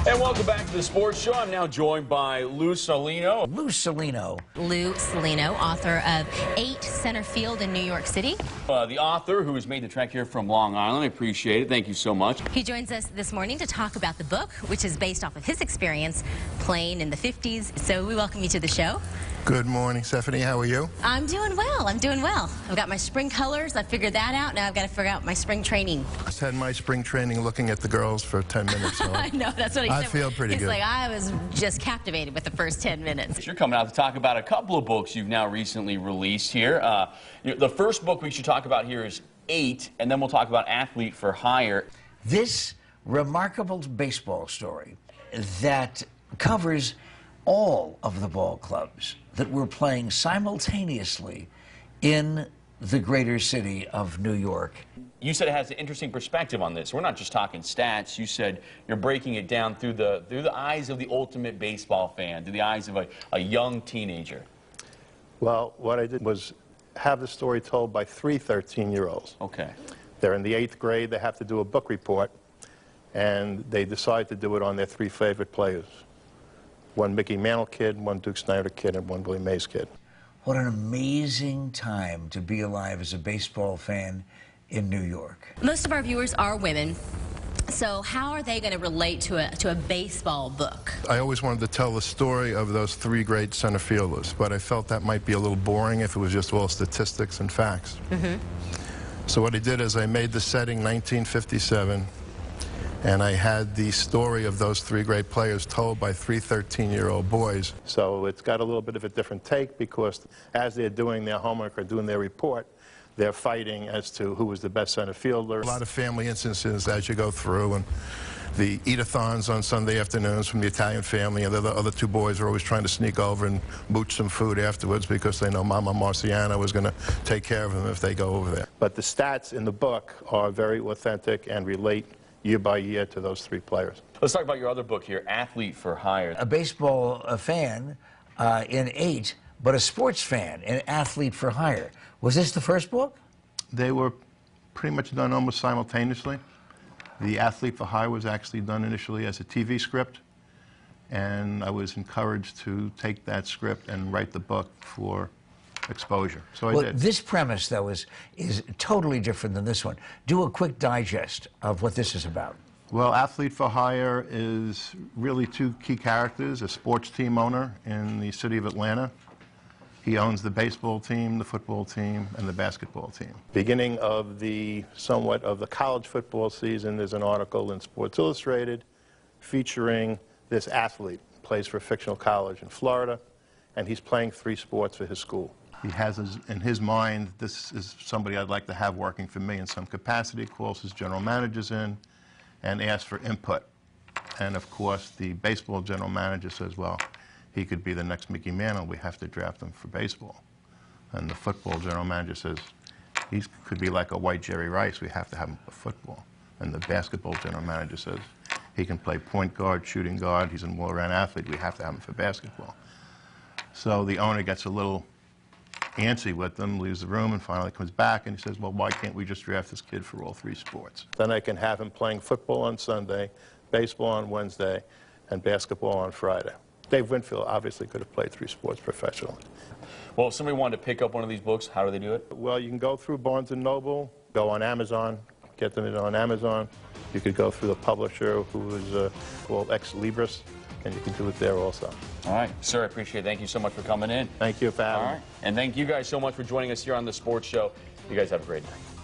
And welcome back to the Sports Show. I'm now joined by Lou Saulino. Lou Saulino, author of 8 Center Field in New York City. The author who has made the trek here from Long Island. I appreciate it. Thank you so much. He joins us this morning to talk about the book, which is based off of his experience playing in the 50s. So we welcome you to the show. Good morning, Stephanie. How are you? I'm doing well. I'm doing well. I've got my spring colors. I figured that out. Now I've got to figure out my spring training. I just had my spring training looking at the girls for 10 minutes. So I know. That's what he said. I feel pretty good. It's like I was just captivated with the first 10 minutes. You're coming out to talk about a couple of books you've now recently released here. The first book we should talk about here is 8, and then we'll talk about Athlete for Hire. this remarkable baseball story that covers all of the ball clubs that were playing simultaneously in the greater city of New York. You said it has an interesting perspective on this. We're not just talking stats. You said you're breaking it down through the eyes of the ultimate baseball fan, through the eyes of a young teenager. Well, what I did was have the story told by 3 13-year-olds. Okay. They're in the 8th grade. They have to do a book report, and they decide to do it on their 3 favorite players. One Mickey Mantle kid, one Duke Snider kid, and one Willie Mays kid. What an amazing time to be alive as a baseball fan in New York. Most of our viewers are women. So how are they going to relate to a baseball book? I always wanted to tell the story of those 3 great center fielders, but I felt that might be a little boring if it was just all statistics and facts. So what I did is I made the setting 1957, and I had the story of those 3 great players told by 3 13-year-old boys. So it's got a little bit of a different take because as they're doing their homework or doing their report, they're fighting as to who was the best center fielder. A lot of family instances as you go through, and the eat-a-thons on Sunday afternoons from the Italian family, and the other 2 boys are always trying to sneak over and mooch some food afterwards because they know Mama Marciana was going to take care of them if they go over there. But the stats in the book are very authentic and relate year by year to those 3 players. Let's talk about your other book here, Athlete for Hire. A baseball fan in 8, but a sports fan in Athlete for Hire. Was this the first book? They were pretty much done almost simultaneously. The Athlete for Hire was actually done initially as a TV script, and I was encouraged to take that script and write the book for exposure. So I did. This premise, though, is totally different than this one. Do a quick digest of what this is about. Well, Athlete for Hire is really 2 key characters, a sports team owner in the city of Atlanta. He owns the baseball team, the football team, and the basketball team. Beginning of the somewhat of the college football season, there's an article in Sports Illustrated featuring this athlete, plays for a fictional college in Florida, and he's playing 3 sports for his school. He has in his mind, this is somebody I'd like to have working for me in some capacity, calls his general managers in and asks for input. And of course, the baseball general manager says, well, he could be the next Mickey Mantle. We have to draft him for baseball. And the football general manager says, he could be like a white Jerry Rice. We have to have him for football. And the basketball general manager says, he can play point guard, shooting guard. He's an all-around athlete. We have to have him for basketball. So the owner gets a little antsy with them, leaves the room, and finally comes back, and he says, well, why can't we just draft this kid for all 3 sports? Then I can have him playing football on Sunday, baseball on Wednesday, and basketball on Friday. Dave Winfield obviously could have played 3 sports professionally. Well, if somebody wanted to pick up one of these books, how do they do it? Well, you can go through Barnes & Noble, go on Amazon, get them on Amazon. You could go through the publisher, who is called Ex Libris, and you can do it there also. All right. Sir, I appreciate it. Thank you so much for coming in. Thank you for having me. And thank you guys so much for joining us here on The Sports Show. You guys have a great night.